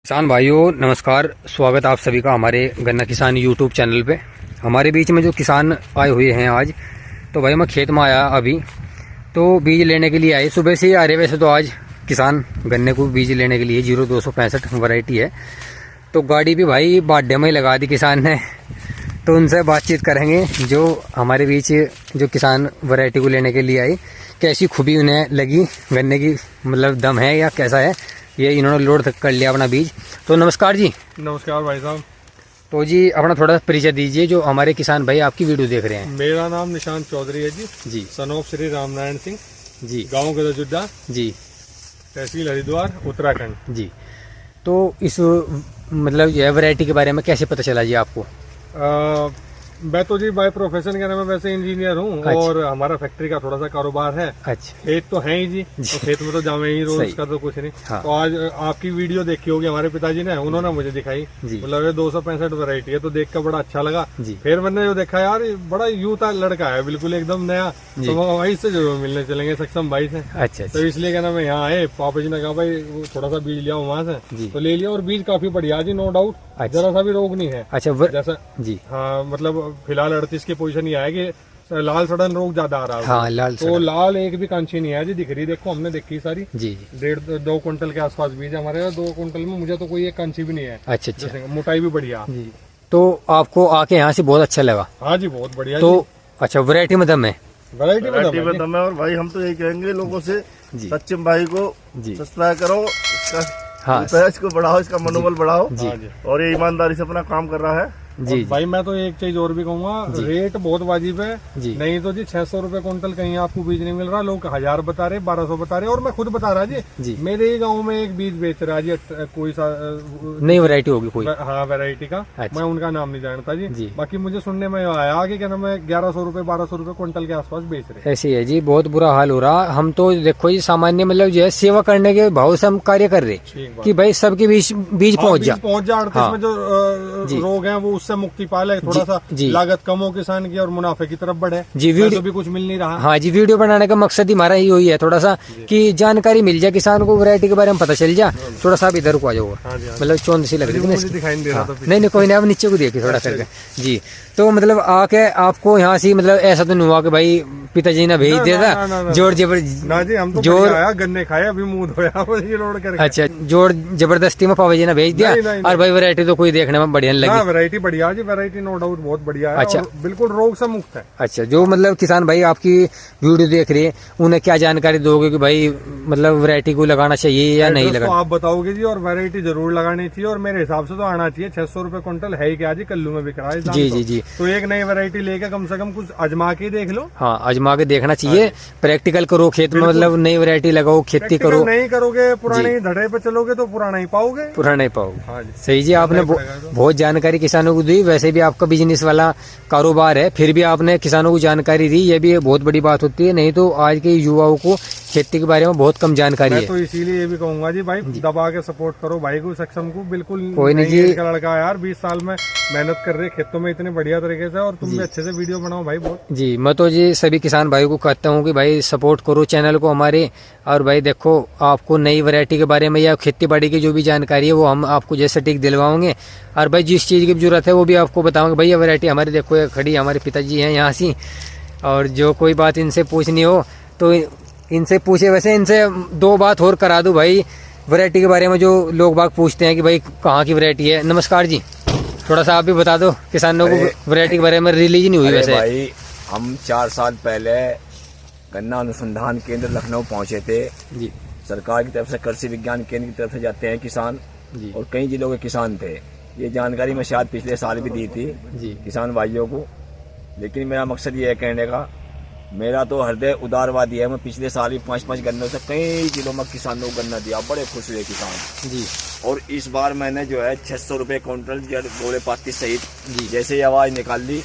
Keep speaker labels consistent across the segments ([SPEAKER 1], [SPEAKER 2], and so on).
[SPEAKER 1] किसान भाइयों नमस्कार, स्वागत आप सभी का हमारे गन्ना किसान यूट्यूब चैनल पे। हमारे बीच में जो किसान आए हुए हैं आज, तो भाई मैं खेत में आया अभी, तो बीज लेने के लिए आए। सुबह से ही आ रहे, वैसे तो आज किसान गन्ने को बीज लेने के लिए 0265 वैरायटी है, तो गाड़ी भी भाई बाड्डे में लगा दी किसान ने। तो उनसे बातचीत करेंगे जो हमारे बीच जो किसान वैरायटी को लेने के लिए आए, कैसी खूबी उन्हें लगी, गन्ने की मतलब दम है या कैसा है, ये इन्होंने लोड तक कर लिया अपना बीज। तो नमस्कार जी।
[SPEAKER 2] नमस्कार भाई साहब।
[SPEAKER 1] तो जी अपना थोड़ा परिचय दीजिए जो हमारे किसान भाई आपकी वीडियो देख रहे हैं।
[SPEAKER 2] मेरा नाम निशांत चौधरी है
[SPEAKER 1] जी।
[SPEAKER 2] Son of Shri Ramnarayan Singh
[SPEAKER 1] ji.
[SPEAKER 2] गांव गदाजुड्डा
[SPEAKER 1] जी।
[SPEAKER 2] तहसील हरिद्वार उत्तराखंड
[SPEAKER 1] जी। तो इस मतलब ये वैरायटी के बारे में कैसे पता चला जी आपको?
[SPEAKER 2] मैं तो जी बाय प्रोफेशन के नाम में वैसे इंजीनियर हूँ।
[SPEAKER 1] अच्छा।
[SPEAKER 2] और हमारा फैक्ट्री का थोड़ा सा कारोबार है।
[SPEAKER 1] अच्छा।
[SPEAKER 2] खेत तो है ही जी, तो खेत में तो जावे ही रोज का तो कुछ नहीं।
[SPEAKER 1] हाँ।
[SPEAKER 2] तो आज आपकी वीडियो देखी होगी हमारे पिताजी ने, उन्होंने मुझे दिखाई,
[SPEAKER 1] जी।
[SPEAKER 2] मतलब ये 265 वैरायटी है, तो देख कर बड़ा अच्छा लगा।
[SPEAKER 1] जी।
[SPEAKER 2] फिर मैंने जो देखा यार ये बड़ा यूथ लड़का है, बिल्कुल एकदम नया, तो भाई से जरूर मिलने चलेंगे, सक्षम भाई से।
[SPEAKER 1] अच्छा।
[SPEAKER 2] तो इसलिए क्या नाम है यहाँ आए, पापा जी ने कहा भाई वो थोड़ा सा बीज लिया वहाँ से, तो ले लिया। और बीज काफी बढ़िया जी, नो डाउट, जरा सा भी रोग नहीं है।
[SPEAKER 1] अच्छा
[SPEAKER 2] जैसा
[SPEAKER 1] जी।
[SPEAKER 2] हाँ, मतलब फिलहाल 38 की पोजीशन ये है कि लाल सड़न रोग ज्यादा आ रहा है।
[SPEAKER 1] हाँ, लाल
[SPEAKER 2] तो लाल एक भी कांची नहीं है जी, दिख रही, देखो हमने देखी सारी।
[SPEAKER 1] जी।
[SPEAKER 2] 1.5-2 कुंटल के आसपास बीज है हमारे, 2 कुंटल में मुझे तो कोई एक कांची भी नहीं है।
[SPEAKER 1] अच्छा। अच्छा।
[SPEAKER 2] मोटाई भी बढ़िया
[SPEAKER 1] जी। तो आपको आके यहाँ से बहुत अच्छा लगा?
[SPEAKER 2] हाँ जी, बहुत बढ़िया।
[SPEAKER 1] तो अच्छा, वैरायटी में दम है?
[SPEAKER 2] वैरायटी में
[SPEAKER 3] दम है। और भाई हम तो यही कहेंगे लोगों से,
[SPEAKER 1] जी।
[SPEAKER 3] सचिन भाई को सब्सक्राइब करो,
[SPEAKER 1] हाँ,
[SPEAKER 3] इसको बढ़ाओ, इसका मनोबल बढ़ाओ।
[SPEAKER 1] जी।
[SPEAKER 3] और ये ईमानदारी से अपना काम कर रहा है।
[SPEAKER 1] जी।
[SPEAKER 2] भाई मैं तो एक चीज और भी कहूंगा, रेट बहुत वाजिब है
[SPEAKER 1] जी।
[SPEAKER 2] नहीं तो जी 600 रुपए कुंटल कहीं आपको बीज नहीं मिल रहा, लोग 1000 बता रहे, 1200 बता रहे। और मैं खुद बता रहा जी, मेरे ही गांव में एक बीज बेच रहा है जी, कोई सा
[SPEAKER 1] नई वैरायटी होगी कोई?
[SPEAKER 2] हाँ, वैरायटी का।
[SPEAKER 1] अच्छा।
[SPEAKER 2] मैं उनका नाम नहीं जानता जी,
[SPEAKER 1] जी।
[SPEAKER 2] बाकी मुझे सुनने में आया कि क्या नाम है 1100 रुपए 1200 रुपए कुंटल के आसपास बेच रहे।
[SPEAKER 1] ऐसी है जी, बहुत बुरा हाल हो रहा। हम तो देखो जी सामान्य मतलब जो है सेवा करने के भाव से हम कार्य कर रहे कि भाई सबके बीज पहुंच जा।
[SPEAKER 2] 38 में जो रोग है वो उससे मुक्ति पा ले, थोड़ा सा लागत कम हो किसान की और मुनाफे की तरफ बढ़े जी। वीडियो भी कुछ मिल नहीं रहा।
[SPEAKER 1] हाँ जी, वीडियो बनाने का मकसद ही हमारा यही है, थोड़ा सा कि जानकारी मिल जाए किसान को, वैरायटी के बारे में पता चल जाए। थोड़ा सा भी इधर को आ जाओ, मतलब चौंध सी लग रही थी,
[SPEAKER 2] दिखाई नहीं दे रहा था।
[SPEAKER 1] नहीं कोई नहीं, अब नीचे को देखिए थोड़ा करके जी। तो मतलब आके आपको यहाँ से मतलब ऐसा तो नहीं हुआ कि भाई पिताजी ने भेज दिया था जोर जबरदस्ती?
[SPEAKER 2] ना जी, हम तो जोर आया, गन्ने खाए, अभी मुंह धोया ये लोड करके।
[SPEAKER 1] अच्छा, जोर जबरदस्ती में पापा जी ने भेज दिया? और भाई वैरायटी तो कोई देखने में बढ़िया लगी?
[SPEAKER 2] वैरायटी बढ़िया जी, वैरायटी नो डाउट बहुत बढ़िया है। अच्छा। बिल्कुल रोग से मुक्त है।
[SPEAKER 1] अच्छा, जो मतलब किसान भाई आपकी वीडियो देख रहे हैं उन्हें क्या जानकारी दोगे कि भाई मतलब वैरायटी को लगाना चाहिए या नहीं लगाना?
[SPEAKER 2] आप बताओगे जी, और वैरायटी जरूर लगानी चाहिए, और मेरे हिसाब से तो आना चाहिए। 600 रुपए कुंटल है क्या जी, कल्लू में बिक रहा है।
[SPEAKER 1] जी जी जी।
[SPEAKER 2] तो एक नई वैरायटी लेके कम से कम कुछ आजमा के देख लो।
[SPEAKER 1] हाँ, आजमा के देखना चाहिए। प्रैक्टिकल करो खेत में, मतलब नई वैरायटी लगाओ, खेती करो।
[SPEAKER 2] नहीं करोगे, पुराने धड़े पे चलोगे तो पुराना ही पाओगे,
[SPEAKER 1] पुराना नहीं पाओगे।
[SPEAKER 2] हाँ जी।
[SPEAKER 1] सही जी, आपने बहुत जानकारी किसानों को दी। वैसे भी आपका बिजनेस वाला कारोबार है, फिर भी आपने किसानों को जानकारी दी, ये भी बहुत बड़ी बात होती है। नहीं तो आज के युवाओं को खेती के बारे में बहुत कम जानकारी है।
[SPEAKER 2] तो इसीलिए ये भी कहूंगा जी भाई, दबा के सपोर्ट करो भाई को, सक्षम को। बिल्कुल
[SPEAKER 1] कोई नहीं जी,
[SPEAKER 2] का लड़का है यार, 20 साल में मेहनत कर रहे खेतों में इतने बढ़िया तरीके से, और तुम भी अच्छे से वीडियो बनाओ भाई बहुत।
[SPEAKER 1] जी, मैं तो जी सभी किसान भाइयों को कहता हूँ कि भाई सपोर्ट करो चैनल को हमारे। और भाई देखो, आपको नई वैरायटी के बारे में या खेती बाड़ी की जो भी जानकारी है वो हम आपको जैसे टीक दिलवाओगे। और भाई जिस चीज़ की जरूरत है वो भी आपको बताओगे। भाई ये वैरायटी हमारी देखो, ये खड़ी हमारे पिताजी हैं यहाँ से, और जो कोई बात इनसे पूछनी हो तो इनसे पूछे। वैसे इनसे 2 बात और करा दूं भाई वैरायटी के बारे में, जो लोग बाग पूछते हैं कि भाई कहाँ की वैरायटी है। नमस्कार जी, थोड़ा सा आप भी बता दो किसानों को वैरायटी के बारे में। रिलीज नहीं हुई वैसे?
[SPEAKER 4] भाई हम 4 साल पहले गन्ना अनुसंधान केंद्र लखनऊ पहुंचे थे जी। सरकार की तरफ से कृषि विज्ञान केंद्र की तरफ से जाते हैं किसान जी, और कई जिलों के किसान थे। ये जानकारी मैं शायद पिछले साल भी दी थी जी किसान भाइयों को। लेकिन मेरा मकसद ये है कहने का, मेरा तो हृदय उदारवादी है। मैं पिछले साल भी 5-5 गन्नों से कई जिलों में किसानों को गन्ना दिया, बड़े खुश हुए किसान जी। और इस बार मैंने जो है 600 रुपए क्विंटल गोले पाती सहित जैसे ही आवाज निकाल ली,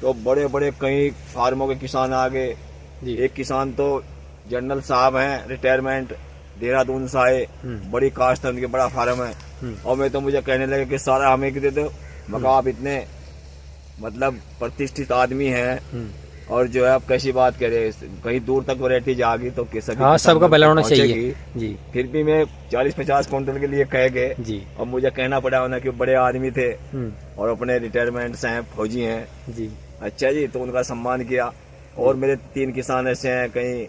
[SPEAKER 4] तो बड़े बड़े कई फार्मों के किसान आ गए। एक किसान तो जनरल साहब हैं, रिटायरमेंट, देहरादून से आए, बड़ी काश्त है उनके, बड़ा फार्म है। और मैं तो मुझे कहने लगे कि सारा हमें दे दो। मगर आप इतने मतलब प्रतिष्ठित आदमी हैं, और जो है आप कैसी बात कह रहे हैं, कहीं दूर तक वैरायटी जाएगी तो
[SPEAKER 1] हाँ, सबका भला होना चाहिए जी।
[SPEAKER 4] फिर भी मैं 40-50 क्विंटल के लिए कह गए
[SPEAKER 1] जी।
[SPEAKER 4] और मुझे कहना पड़ा उन्हें कि बड़े आदमी थे और अपने रिटायरमेंट से हैं, फौजी हैं
[SPEAKER 1] जी।
[SPEAKER 4] अच्छा जी, तो उनका सम्मान किया। और मेरे 3 किसान ऐसे हैं, कहीं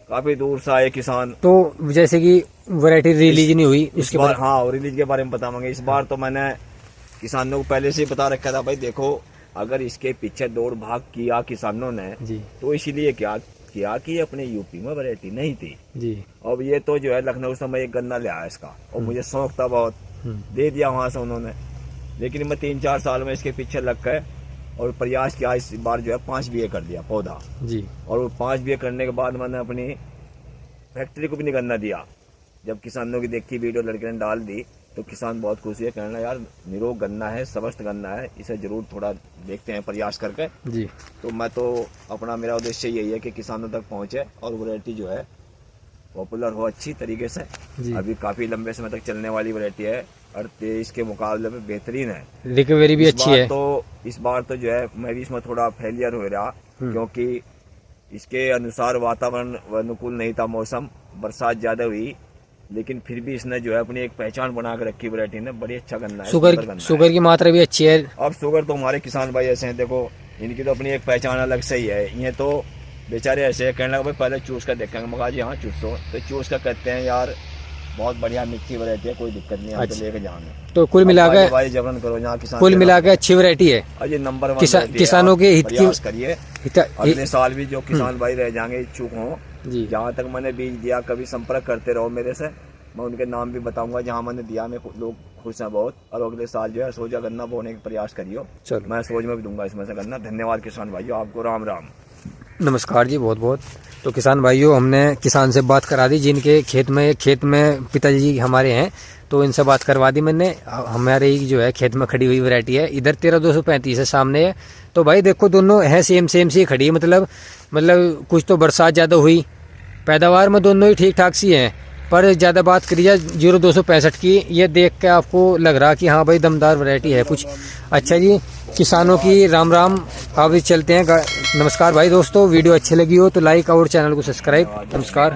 [SPEAKER 4] काफी दूर से आए किसान।
[SPEAKER 1] तो जैसे कि वैरायटी रिलीज नहीं हुई
[SPEAKER 4] इस बार, हाँ, और रिलीज के बारे में बताऊंगे। इस बार तो मैंने किसानों को पहले से ही बता रखा था, भाई देखो अगर इसके पीछे दौड़ भाग किया किसानों ने जी, तो इसीलिए क्या किया कि अपने यूपी में वैरायटी नहीं थी जी। अब ये तो जो है लखनऊ से मैं एक गन्ना ले आया इसका, और मुझे शौक था बहुत, दे दिया वहां से उन्होंने। लेकिन मैं 3-4 साल में इसके पीछे लग गए और प्रयास किया। इस बार जो है 5 बीघे कर दिया पौधा जी। और वो 5 बीघे करने के बाद मैंने अपनी फैक्ट्री को भी नहीं गन्ना दिया। जब किसानों की देखी वीडियो लड़के ने डाल दी तो किसान बहुत खुश हुए, कहना यार निरोग गन्ना है, स्वस्थ गन्ना है, इसे जरूर थोड़ा देखते हैं प्रयास करके जी। तो मैं तो अपना, मेरा उद्देश्य यही है कि किसानों तक पहुंचे और वैरायटी जो है पॉपुलर हो अच्छी तरीके से। अभी काफी लंबे समय तक चलने वाली वैरायटी है और 23 के मुकाबले में बेहतरीन है,
[SPEAKER 1] रिकवरी भी अच्छी है।
[SPEAKER 4] तो इस बार तो जो है मैं भी इसमें थोड़ा फेलियर हो रहा, क्योंकि इसके अनुसार वातावरण अनुकूल नहीं था, मौसम, बरसात ज्यादा हुई, लेकिन फिर भी इसने जो है अपनी एक पहचान बना के रखी वैरायटी ने। बड़ी अच्छा गन्ना है,
[SPEAKER 1] शुगर की मात्रा भी अच्छी है।
[SPEAKER 4] अब शुगर तो हमारे किसान भाई ऐसे हैं, देखो इनकी तो अपनी एक पहचान अलग से ही है। ये तो बेचारे ऐसे कहने लगे भाई पहले चूस कर देखेंगे, मगा जी हाँ चूसो, तो चूस कर कहते हैं यार बहुत बढ़िया मिट्टी वैरायटी है, कोई दिक्कत नहीं है, अच्छा। लेके जाएंगे।
[SPEAKER 1] तो कुल मिलाकर
[SPEAKER 4] भाई जबरन करो, यहाँ किसान
[SPEAKER 1] कुल मिलाकर अच्छी वैरायटी है,
[SPEAKER 4] अजय नंबर 1
[SPEAKER 1] किसानों के हित की
[SPEAKER 4] करिए। अगले साल भी जो किसान भाई रह जाएंगे इच्छुक हों, जहाँ तक मैंने बीज दिया कभी संपर्क करते रहो मेरे से, मैं उनके नाम भी बताऊंगा जहाँ मैंने दिया, मैं लोग खुश हैं बहुत। और अगले साल जो है सोजा गन्ना बोने का प्रयास करियो, मैं सोच में भी दूंगा इसमें से गन्ना। धन्यवाद किसान भाइयों, आपको राम राम।
[SPEAKER 1] नमस्कार जी, बहुत बहुत। तो किसान भाइयों, हमने किसान से बात करा दी, जिनके खेत में पिताजी हमारे हैं, तो इनसे बात करवा दी मैंने। हमारे ही जो है खेत में खड़ी हुई वैरायटी है, इधर 13235 है, सामने है। तो भाई देखो दोनों है सेम सी खड़ी है, मतलब कुछ तो बरसात ज़्यादा हुई, पैदावार में दोनों ही ठीक ठाक सी हैं। पर ज़्यादा बात करी जाए 0265 की, ये देख के आपको लग रहा कि हाँ भाई दमदार वैरायटी है कुछ। अच्छा जी, किसानों की राम राम। अब चलते हैं। नमस्कार भाई दोस्तों, वीडियो अच्छी लगी हो तो लाइक और चैनल को सब्सक्राइब। नमस्कार।